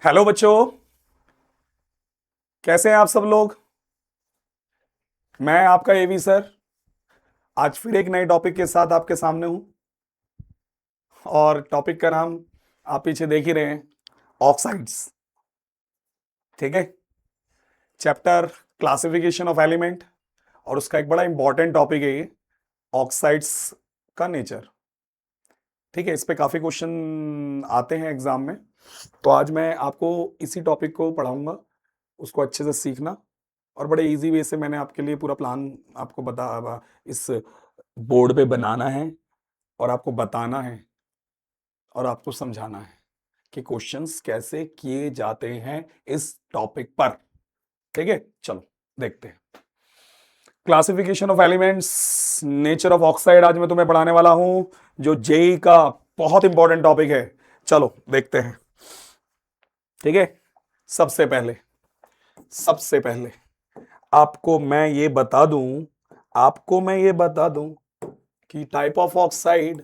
Hello बच्चों, कैसे हैं आप सब लोग। मैं आपका एवी सर आज फिर एक नए टॉपिक के साथ आपके सामने हूं। और टॉपिक का नाम आप पीछे देख ही रहे हैं, ऑक्साइड्स। ठीक है, चैप्टर क्लासिफिकेशन ऑफ एलिमेंट। और उसका एक बड़ा इंपॉर्टेंट टॉपिक है ये, ऑक्साइड्स का नेचर। ठीक है, इस पे काफी क्वेश्चन आते हैं एग्जाम में। तो आज मैं आपको इसी टॉपिक को पढ़ाऊंगा, उसको अच्छे से सीखना। और बड़े इजी वे से मैंने आपके लिए पूरा प्लान आपको बता इस बोर्ड पे बनाना है, और आपको बताना है, और आपको समझाना है कि क्वेश्चंस कैसे किए जाते हैं इस टॉपिक पर। ठीक है, चलो देखते हैं। Classification of elements, nature of oxide आज मैं तुम्हें पढ़ाने वाला हूं, जो जेई का बहुत इंपॉर्टेंट टॉपिक है। चलो देखते हैं। ठीक है, सबसे पहले सबसे पहले आपको मैं ये बता दूं कि टाइप ऑफ ऑक्साइड।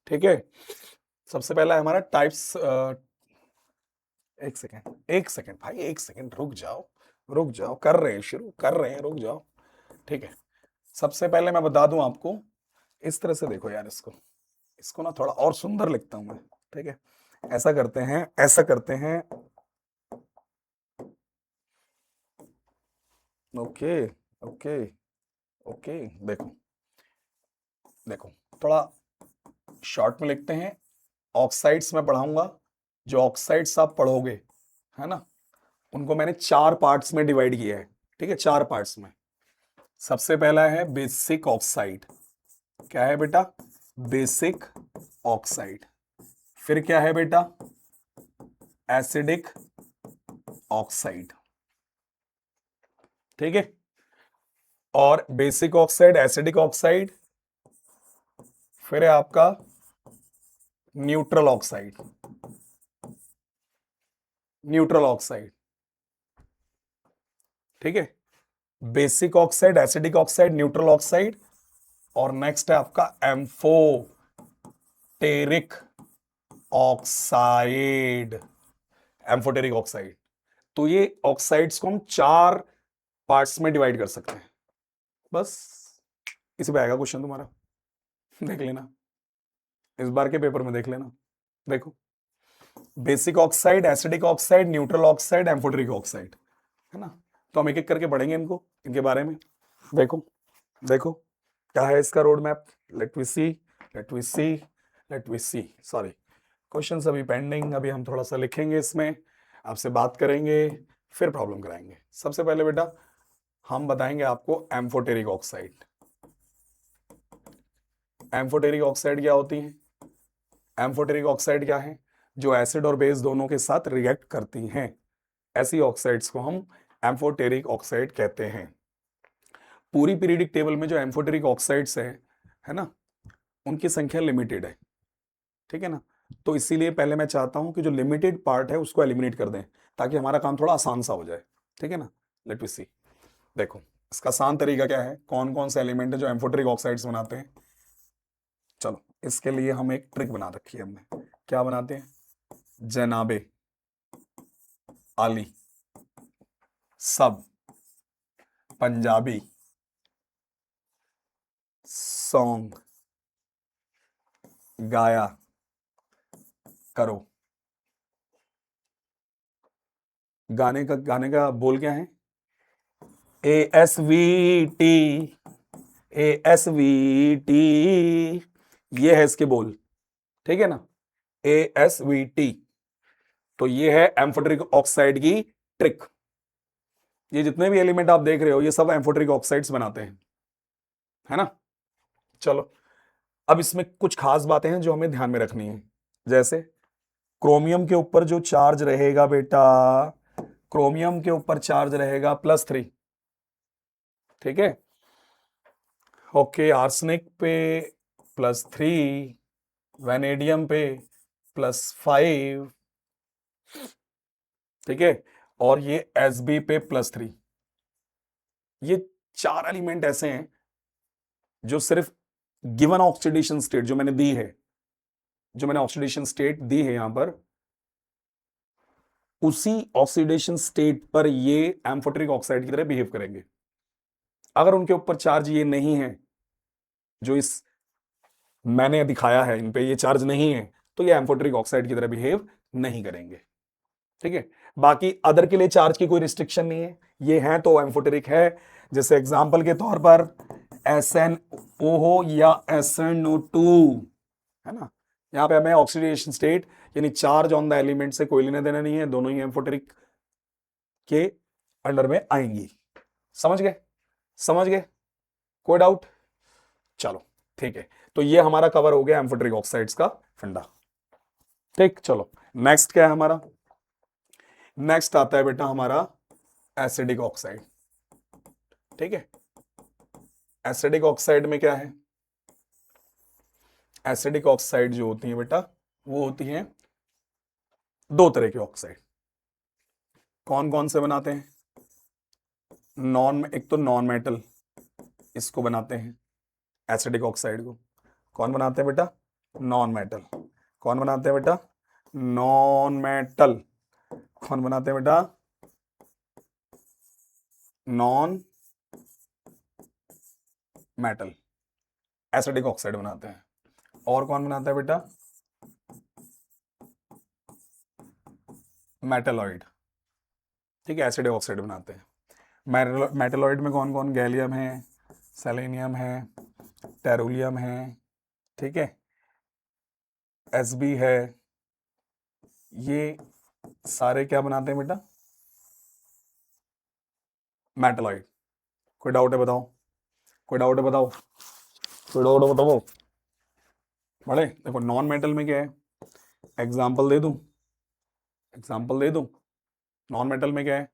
ठीक है, सबसे पहला है हमारा टाइप्स। एक सेकेंड भाई, एक सेकेंड रुक जाओ, रुक जाओ, कर रहे हैं, शुरू कर रहे हैं, रुक जाओ। ठीक है, सबसे पहले मैं बता दूं आपको, इस तरह से देखो यार, इसको इसको ना थोड़ा और सुंदर लिखता हूं मैं। ठीक है, ऐसा करते हैं, ऐसा करते हैं। Okay, okay, okay. देखो, देखो, थोड़ा शॉर्ट में लिखते हैं। ऑक्साइड्स में पढ़ाऊंगा, जो ऑक्साइड्स आप पढ़ोगे, है ना, उनको मैंने चार पार्ट्स में डिवाइड किया है। ठीक है, चार पार्ट्स में। सबसे पहला है बेसिक ऑक्साइड। क्या है बेटा? Basic oxide. फिर क्या है बेटा? Acidic oxide. ठीक है, और बेसिक ऑक्साइड, एसिडिक ऑक्साइड, फिर है आपका न्यूट्रल ऑक्साइड। Neutral oxide. ठीक है, basic oxide, acidic oxide, neutral oxide, और नेक्स्ट है आपका एम्फोटेरिक ऑक्साइड। Amphoteric oxide. तो ये ऑक्साइड्स को हम चार पार्ट्स में डिवाइड कर सकते हैं। बस इसी पे आएगा क्वेश्चन तुम्हारा, देख लेना, इस बार के पेपर में देख लेना। देखो, basic oxide, acidic oxide, neutral oxide, amphoteric oxide, है ना। तो हम एक एक करके पढ़ेंगे इनको, इनके बारे में। देखो, देखो क्या है इसका road map. Let we see, let we see, let we see. Sorry, question अभी पेंडिंग, अभी हम थोड़ा सा लिखेंगे इसमें, आपसे बात करेंगे, फिर प्रॉब्लम कराएंगे। सबसे पहले बेटा हम बताएंगे आपको एम्फोटेरिक ऑक्साइड। एम्फोटेरिक ऑक्साइड क्या होती है? एम्फोटेरिक ऑक्साइड क्या है? जो एसिड और बेस दोनों के साथ रिएक्ट करती हैं, ऐसी ऑक्साइड्स को हम एम्फोटेरिक ऑक्साइड कहते हैं। पूरी पीरियडिक टेबल में जो एम्फोटेरिक ऑक्साइड्स है ना, उनकी संख्या लिमिटेड है। ठीक है ना। तो इसीलिए पहले मैं चाहता हूं कि जो लिमिटेड पार्ट है उसको एलिमिनेट कर दें, ताकि हमारा काम थोड़ा आसान सा हो जाए। ठीक है ना। लेट मी सी। देखो, इसका आसान तरीका क्या है, कौन कौन से एलिमेंट है जो एम्फोटेरिक ऑक्साइड्स बनाते हैं। चलो, इसके लिए हम एक ट्रिक बना रखी है हमने। क्या बनाते हैं? जनाबे आली, सब, पंजाबी, सॉन्ग, गाया करो। गाने का बोल क्या है? ASVT, ASVT, ये है इसके बोल। ठीक है ना, ASVT। तो ये है एम्फोटेरिक ऑक्साइड की ट्रिक। ये जितने भी एलिमेंट आप देख रहे हो, ये सब एम्फोटेरिक ऑक्साइड्स बनाते हैं, है ना। चलो, अब इसमें कुछ खास बातें हैं जो हमें ध्यान में रखनी है। जैसे क्रोमियम के ऊपर जो चार्ज रहेगा बेटा, क्रोमियम के ऊपर चार्ज रहेगा +3। ठीक है, ओके। आर्सेनिक पे +3, वेनेडियम पे +5। ठीक है, और ये Sb पे +3। ये चार एलिमेंट ऐसे हैं जो सिर्फ गिवन ऑक्सीडेशन स्टेट जो मैंने दी है, जो मैंने ऑक्सीडेशन स्टेट दी है यहां पर, उसी ऑक्सीडेशन स्टेट पर ये एम्फोटेरिक ऑक्साइड की तरह बिहेव करेंगे। अगर उनके ऊपर चार्ज ये नहीं है, जो इस मैंने दिखाया है, इन पे ये चार्ज नहीं है, तो ये एम्फोटेरिक ऑक्साइड की तरह बिहेव नहीं करेंगे। ठीक है, बाकी अदर के लिए चार्ज की कोई रिस्ट्रिक्शन नहीं है, ये है तो एम्फोटेरिक है। जैसे एग्जांपल के तौर पर SnO हो या SnO2, है ना, यहां पे हमें ऑक्सीडेशन स्टेट यानी चार्ज ऑन द एलिमेंट से कोई लेना देना नहीं है, दोनों ही एम्फोटेरिक के अंडर में आएंगी। समझ गए? समझ गए? कोई डाउट? चलो ठीक है, तो ये हमारा कवर हो गया एम्फोटेरिक ऑक्साइड्स का फंडा। ठीक, चलो नेक्स्ट क्या है हमारा? नेक्स्ट आता है बेटा हमारा एसिडिक ऑक्साइड। ठीक है, एसिडिक ऑक्साइड में क्या है? एसिडिक ऑक्साइड जो होती है बेटा, वो होती है दो तरह के ऑक्साइड। कौन कौन से बनाते हैं? एक तो नॉन मेटल, इसको बनाते हैं एसिडिक ऑक्साइड को। कौन बनाते हैं बेटा? Non metal. कौन बनाते हैं बेटा? Non metal. कौन बनाते हैं बेटा? नॉन मेटल एसिडिक ऑक्साइड बनाते हैं। और कौन बनाता है बेटा? मेटलॉइड। ठीक है, एसिडिक ऑक्साइड बनाते हैं। मेटलॉइड में कौन कौन? गैलियम है, सेलेनियम है, टेरोलियम है, ठीक है, Sb है। ये सारे क्या बनाते हैं बेटा? मेटलॉइड। कोई डाउट है बताओ? कोई डाउट है बताओ? कोई डाउट है बताओ? बड़े देखो, नॉन मेटल में क्या है? एग्जाम्पल दे दूं? एग्जाम्पल दे दूं? नॉन मेटल में क्या है?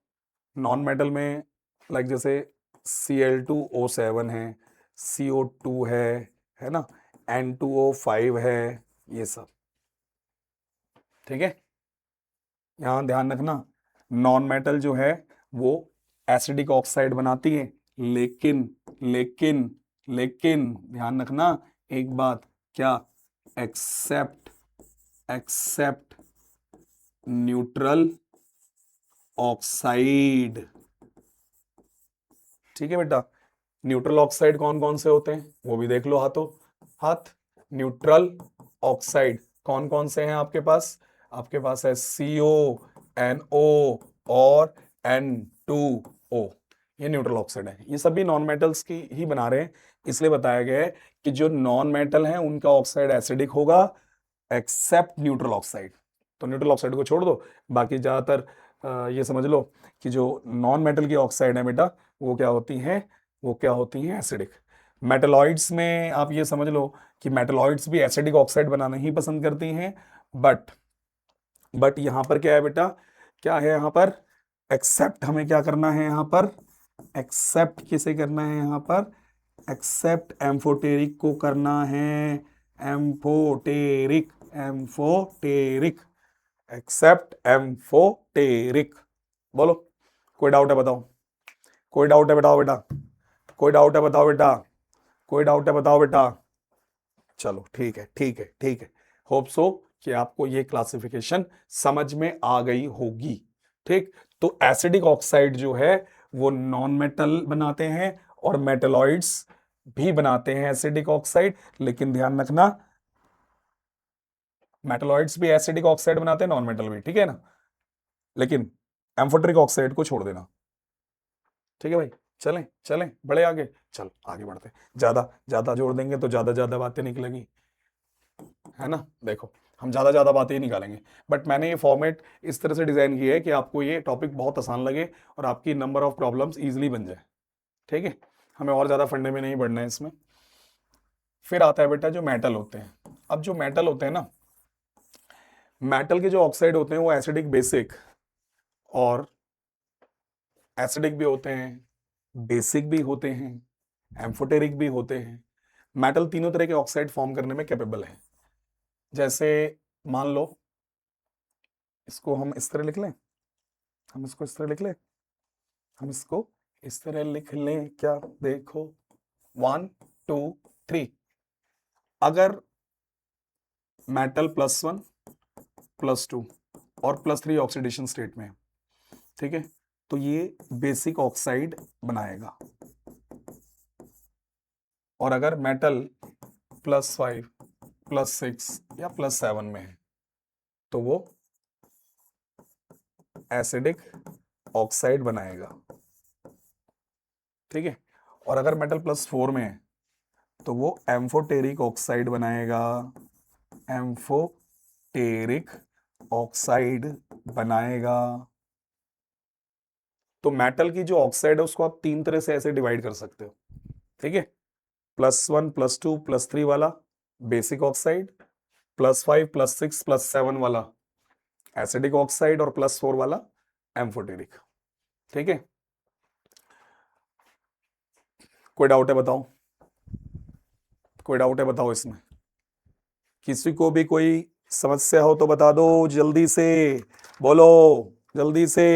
नॉन मेटल में लाइक जैसे Cl2O7 है, CO2 है ना, N2O5 है, ये सब। ठीक है, यहां ध्यान रखना, नॉन मेटल जो है वो एसिडिक ऑक्साइड बनाती है, लेकिन लेकिन लेकिन ध्यान रखना एक बात, क्या? Except except neutral oxide. ठीक है बेटा, न्यूट्रल ऑक्साइड कौन कौन से होते हैं वो भी देख लो हाथों हाथ। न्यूट्रल ऑक्साइड कौन कौन से हैं आपके पास? आपके पास है CONO और N2O, ये न्यूट्रल ऑक्साइड है। ये सभी नॉन मेटल्स की ही बना रहे हैं, इसलिए बताया गया है कि जो नॉन मेटल है उनका ऑक्साइड एसिडिक होगा एक्सेप्ट न्यूट्रल ऑक्साइड। तो न्यूट्रल ऑक्साइड को छोड़ दो, बाकी ज्यादातर ये समझ लो कि जो नॉन मेटल की ऑक्साइड है बेटा, वो क्या होती हैं? वो क्या होती हैं? एसिडिक। मेटलॉइड्स में आप ये समझ लो कि मेटलॉइड्स भी एसिडिक ऑक्साइड बनाना ही पसंद करती हैं, बट यहां पर क्या है बेटा? क्या है यहां पर? एक्सेप्ट हमें क्या करना है यहां पर? एक्सेप्ट किसे करना है यहां पर? एक्सेप्ट एम्फोटेरिक को करना है। Amphoteric, amphoteric, except amphoteric. बोलो, कोई डाउट है बताओ? कोई डाउट है बताओ बेटा? कोई डाउट है बताओ बेटा? कोई डाउट है बताओ बेटा? चलो ठीक है, ठीक है, ठीक है। होप सो कि आपको ये क्लासिफिकेशन समझ में आ गई होगी। ठीक, तो एसिडिक ऑक्साइड जो है वो नॉन मेटल बनाते हैं और मेटलॉइड्स भी बनाते हैं एसिडिक ऑक्साइड, लेकिन ध्यान रखना मेटलॉइड्स भी एसिडिक ऑक्साइड बनाते हैं, नॉन मेटल भी, ठीक है ना, लेकिन एम्फोटेरिक ऑक्साइड को छोड़ देना। ठीक है भाई, चलें चलें बड़े आगे, चल आगे बढ़ते हैं। ज्यादा ज्यादा जोड़ देंगे तो ज्यादा ज्यादा बातें निकलेंगी, है ना। देखो, हम ज्यादा ज्यादा बातें ही निकालेंगे, बट मैंने ये फॉर्मेट इस तरह से डिजाइन किया है कि आपको ये टॉपिक बहुत आसान लगे और आपकी नंबर ऑफ प्रॉब्लम्स इजीली बन जाए। ठीक है, हमें और ज्यादा फंडे में नहीं बढ़ना है इसमें। फिर आता है बेटा जो मेटल होते हैं। अब जो मेटल होते हैं ना, मेटल के जो ऑक्साइड होते हैं वो एसिडिक, बेसिक और एसिडिक भी होते हैं, बेसिक भी होते हैं, एम्फोटेरिक भी होते हैं। मेटल तीनों तरह के ऑक्साइड फॉर्म करने में कैपेबल है। जैसे मान लो इसको हम इस तरह लिख लें, हम इसको इस तरह लिख लें, हम इसको इस तरह लिख लें, क्या? देखो 1 2 3, अगर मेटल +1 +2 और +3 ऑक्सीडेशन स्टेट में है, ठीक है। तो ये बेसिक ऑक्साइड बनाएगा। और अगर मेटल +5, +6 या +7 में है तो वो एसिडिक ऑक्साइड बनाएगा, ठीक है। और अगर मेटल +4 में है तो वो एम्फोटेरिक ऑक्साइड बनाएगा, एम्फोटेरिक ऑक्साइड बनाएगा। तो मेटल की जो ऑक्साइड है उसको आप 3 तरह से ऐसे डिवाइड कर सकते हो, ठीक है। +1, +2, +3 वाला बेसिक ऑक्साइड, +5, +6, +7 वाला एसिडिक ऑक्साइड और +4 वाला एम्फोटेरिक, ठीक है। कोई डाउट है बताओ, कोई डाउट है बताओ इसमें, किसी को भी कोई समस्या हो तो बता दो जल्दी से, बोलो जल्दी से।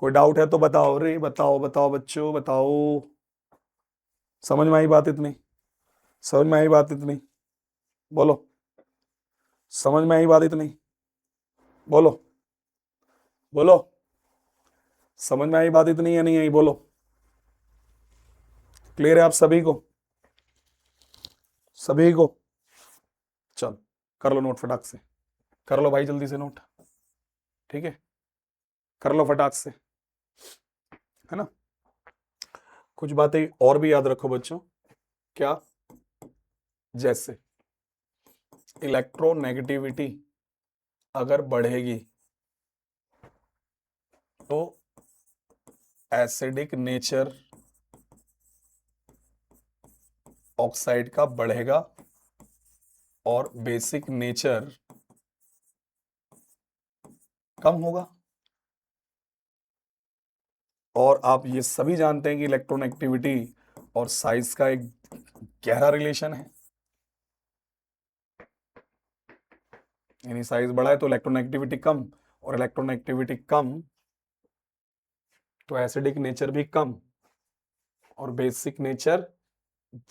कोई डाउट है तो बताओ रे, बताओ बताओ बच्चों बताओ। समझ में आई बात इतनी, समझ में आई बात इतनी, बोलो समझ में आई बात इतनी, बोलो बोलो समझ में आई बात इतनी या नहीं आई, बोलो। क्लियर है आप सभी को, सभी को? चल कर लो नोट फटाक से, कर लो भाई जल्दी से नोट, ठीक है, कर लो फटाक से, है ना। कुछ बातें और भी याद रखो बच्चों, क्या? जैसे इलेक्ट्रोनेगेटिविटी अगर बढ़ेगी तो एसिडिक नेचर ऑक्साइड का बढ़ेगा और बेसिक नेचर कम होगा। और आप ये सभी जानते हैं कि इलेक्ट्रोनेगेटिविटी और साइज का एक गहरा रिलेशन है, यानी साइज बड़ा है तो इलेक्ट्रोनेगेटिविटी कम, और इलेक्ट्रोनेगेटिविटी कम तो एसिडिक नेचर भी कम और बेसिक नेचर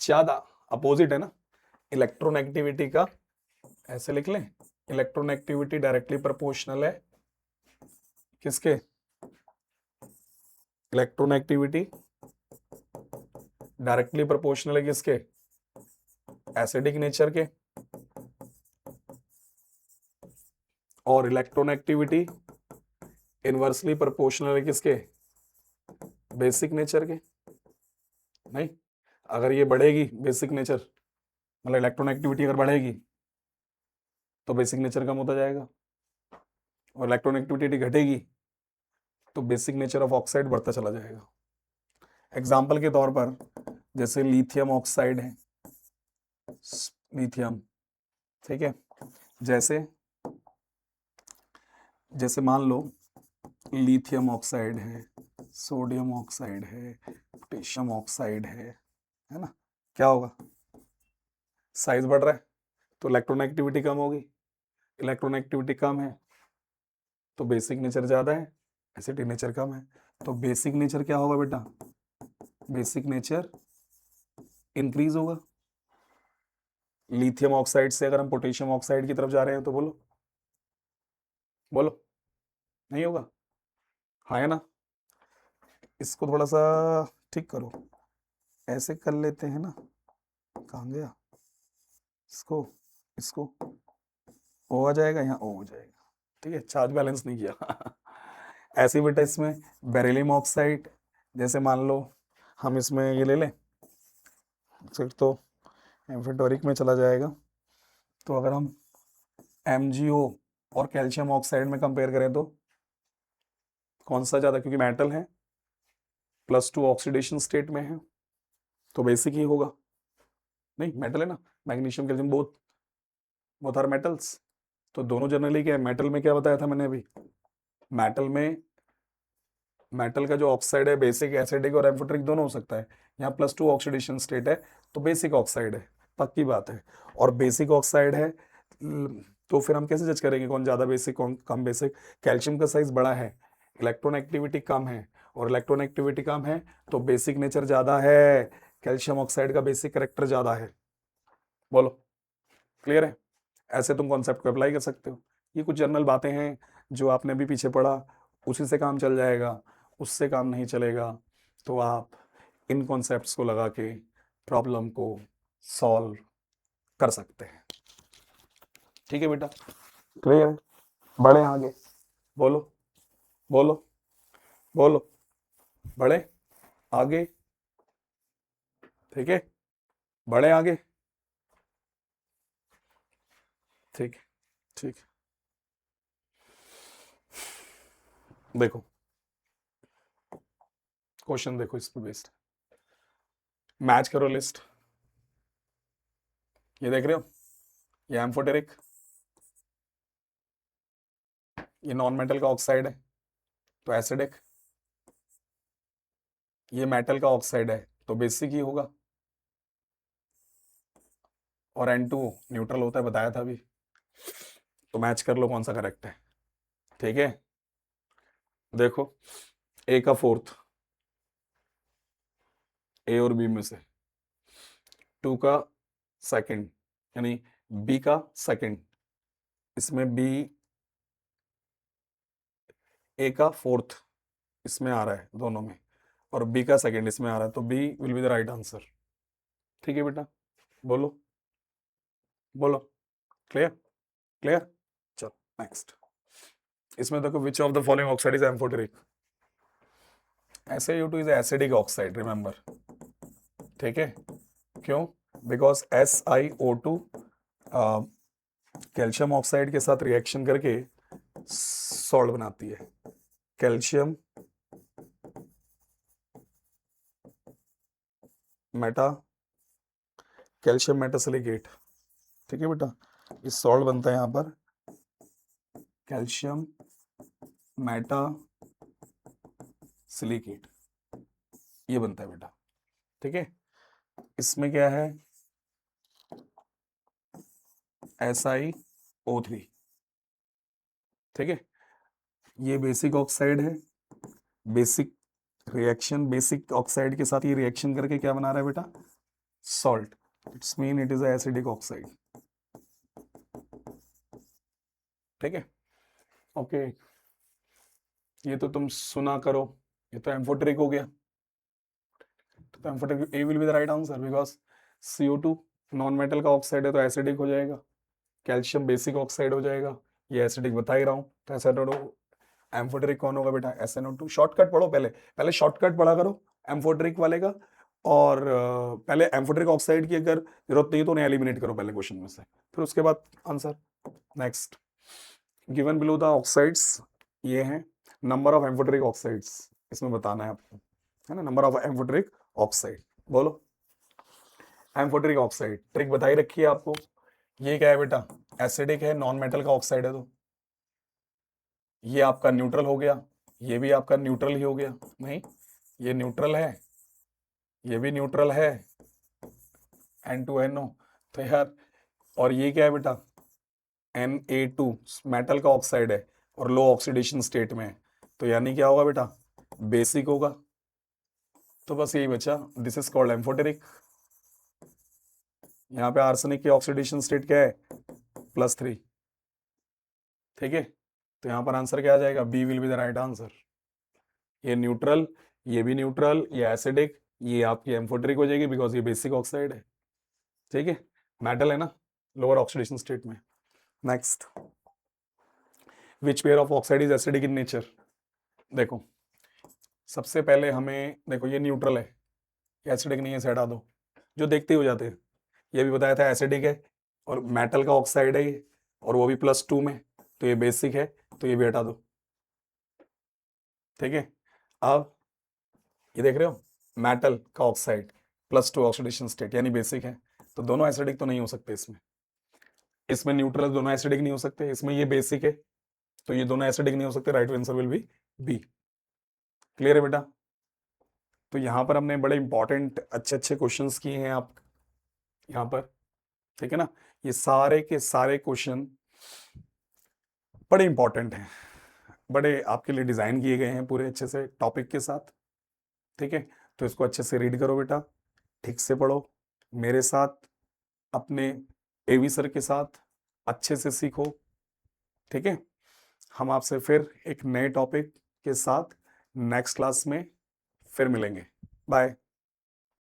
ज्यादा। अपोजिट है ना, इलेक्ट्रोनेगेटिविटी का ऐसे लिख लें, इलेक्ट्रोनेगेटिविटी डायरेक्टली प्रोपोर्शनल है किसके? इलेक्ट्रोनेगेटिविटी डायरेक्टली प्रोपोर्शनल है किसके? एसिडिक नेचर के। और इलेक्ट्रोनेगेटिविटी इनवर्सली प्रोपोर्शनल है किसके? बेसिक नेचर के। नहीं, अगर ये बढ़ेगी बेसिक नेचर, मतलब इलेक्ट्रोनेगेटिविटी अगर बढ़ेगी तो बेसिक नेचर कम होता जाएगा, और इलेक्ट्रोनेगेटिविटी घटेगी तो बेसिक नेचर ऑफ ऑक्साइड बढ़ता चला जाएगा। एग्जाम्पल के तौर पर जैसे लिथियम ऑक्साइड है, लिथियम, ठीक है, जैसे जैसे मान लो लिथियम ऑक्साइड है, सोडियम ऑक्साइड है, पोटेशियम ऑक्साइड है ना, क्या होगा? साइज बढ़ रहा है तो इलेक्ट्रोनेगेटिविटी कम होगी, इलेक्ट्रोनेगेटिविटी कम है तो बेसिक नेचर ज्यादा है, एसिडिक नेचर कम है, तो बेसिक नेचर क्या होगा बेटा? बेसिक नेचर इंक्रीज होगा। लिथियम ऑक्साइड से अगर हम पोटेशियम ऑक्साइड की तरफ जा रहे हैं तो बोलो, बोलो नहीं होगा? हाँ है ना। इसको थोड़ा सा ठीक करो, ऐसे कर लेते हैं ना, कहाँ गया? इसको इसको ओ आ जाएगा, यहाँ ओ हो जाएगा, ठीक है, चार्ज बैलेंस नहीं किया। ऐसे बेटा इसमें बेरिलियम ऑक्साइड, जैसे मान लो हम इसमें ये ले लें, फिर तो एम्फिटोरिक में चला जाएगा। तो अगर हम MgO और कैल्शियम ऑक्साइड में कंपेयर करें तो कौन सा ज़्यादा, क्योंकि मेटल है, +2 ऑक्सीडेशन स्टेट में है तो बेसिक ही होगा। नहीं मेटल है ना, magnesium calcium both both are metals, तो दोनों जनरली क्या है, मेटल में क्या बताया था मैंने अभी, मेटल में मेटल का जो ऑक्साइड है बेसिक, एसिडिक और एम्फोटेरिक दोनों हो सकता है। यहाँ +2 ऑक्सीडेशन स्टेट है तो बेसिक ऑक्साइड है, पक्की बात है। और बेसिक ऑक्साइड है तो फिर हम कैसे जज करेंगे कौन ज़्यादा बेसिक कौन कम बेसिक? कैल्शियम का साइज बड़ा है, इलेक्ट्रोनेगेटिविटी कम है, और इलेक्ट्रोनेगेटिविटी कम है तो बेसिक नेचर ज़्यादा है, कैल्शियम ऑक्साइड का बेसिक करेक्टर ज़्यादा है। बोलो क्लियर है? ऐसे तुम कॉन्सेप्ट को अप्लाई कर सकते हो। ये कुछ जनरल बातें हैं जो आपने अभी पीछे पढ़ा उसी से काम चल जाएगा, उससे काम नहीं चलेगा। तो आप इन कॉन्सेप्ट्स को लगा के प्रॉब्लम को सॉल्व कर सकते हैं। ठीक है बेटा, क्लियर है? बढ़े आगे, बोलो बोलो बोलो, बढ़े आगे, ठीक है, बढ़े आगे, ठीक है, ठीक है। देखो क्वेश्चन देखो, इस पर बेस्ड मैच करो लिस्ट। ये देख रहे हो, ये एम्फोटेरिक, ये नॉन मेटल का ऑक्साइड है तो एसिडिक, ये मेटल का ऑक्साइड है तो बेसिक ही होगा, और N2 न्यूट्रल होता है, बताया था अभी। तो मैच कर लो कौन सा करेक्ट है। ठीक है, देखो ए का फोर्थ, ए और बी में से, टू का सेकंड, यानी बी का सेकंड, इसमें बी, ए का फोर्थ इसमें आ रहा है दोनों में, और बी का सेकंड इसमें आ रहा है, तो B will be the right answer. ठीक है बेटा, बोलो बोलो, क्लियर क्लियर। चलो नेक्स्ट, इसमें देखो which of the following oxide is amphoteric. SaO2 is acidic oxide, remember. ठीक है, क्यों? बिकॉज SiO2 कैल्शियम ऑक्साइड के साथ रिएक्शन करके सॉल्ट बनाती है। Calcium Meta, calcium metasilicate. ठीक है बेटा, इस सॉल्ट बनता है यहां पर कैल्शियम मेटा सिलिकेट, ये बनता है बेटा। ठीक है, इसमें क्या है, SiO3। ठीक है, ये बेसिक ऑक्साइड है, बेसिक रिएक्शन, बेसिक ऑक्साइड के साथ ये रिएक्शन करके क्या बना रहा है बेटा, salt. It's mean it is acidic oxide. ठीक है, ओके, ये तो तुम सुना करो, ये तो एम्फोटेरिक हो गया। तो amphoteric A will be the right answer, because CO2 non metal का ऑक्साइड है तो एसिडिक हो जाएगा, कैल्शियम बेसिक ऑक्साइड हो जाएगा, ये एसिडिक बता ही रहा हूँ, तो SiO2 एम्फोटेरिक कौन होगा बेटा, SiO2। शॉर्टकट पढ़ो, पहले पहले शॉर्टकट पढ़ा करो एम्फोटेरिक वाले का, और पहले एम्फोटेरिक ऑक्साइड की अगर जरूरत नहीं है तो उन्हें एलिमिनेट करो पहले क्वेश्चन में से, फिर उसके बाद answer. Next, given below the oxides, ये है नंबर ऑफ एम्फोटेरिक ऑक्साइड्स, इसमें बताना है आपको, है ना, नंबर ऑफ एम्फोटेरिक ऑक्साइड। बोलो, एम्फोटेरिक ऑक्साइड ट्रिक बताई रखी है आपको। ये क्या है बेटा, एसिडिक है, नॉन मेटल का ऑक्साइड है, तो ये आपका न्यूट्रल हो गया, ये भी आपका न्यूट्रल ही हो गया, नहीं ये न्यूट्रल है, ये भी न्यूट्रल है, N2NO, तो यार, और ये क्या है बेटा, Na2 मेटल का ऑक्साइड है और लो ऑक्सीडेशन स्टेट में है, तो यानी क्या होगा बेटा, बेसिक होगा। तो बस यही बचा, दिस इज कॉल्ड एम्फोटेरिक। यहाँ पे आर्सेनिक की ऑक्सीडेशन स्टेट क्या है, +3। ठीक है, तो यहाँ पर आंसर क्या आ जाएगा, B will be the right answer. ये न्यूट्रल, ये भी न्यूट्रल, ये एसिडिक, ये आपकी एम्फोटेरिक हो जाएगी बिकॉज ये बेसिक ऑक्साइड है। ठीक है, मेटल है ना, लोअर ऑक्सीडेशन स्टेट में। Next, which pair of oxide is acidic in nature. देखो सबसे पहले हमें, देखो ये न्यूट्रल है, एसिडिक नहीं है, इसे हटा दो, जो देखते ही हो जाते हैं। ये भी बताया था एसिडिक है और मेटल का ऑक्साइड है ये, और वो भी +2 में, तो ये बेसिक है, तो ये भी हटा दो। ठीक है, अब ये देख रहे हो, मेटल का ऑक्साइड +2 ऑक्सीडेशन स्टेट यानी बेसिक है, तो दोनों एसिडिक तो नहीं हो सकते इसमें, इसमें न्यूट्रल, दोनों एसिडिक नहीं हो सकते, इसमें ये बेसिक है तो ये दोनों एसिडिक नहीं हो सकते, right answer will be B. Clear है बेटा? तो यहां पर हमने बड़े इंपॉर्टेंट अच्छे अच्छे क्वेश्चंस किए हैं आप यहां पर, ठीक है ना, ये सारे के सारे क्वेश्चन बड़े इंपॉर्टेंट हैं, बड़े आपके लिए डिजाइन किए गए हैं पूरे अच्छे से टॉपिक के साथ। ठीक है, तो इसको अच्छे से रीड करो बेटा, ठीक से पढ़ो, मेरे साथ, अपने एवी सर के साथ अच्छे से सीखो। ठीक है, हम आपसे फिर एक नए टॉपिक के साथ नेक्स्ट क्लास में फिर मिलेंगे। बाय।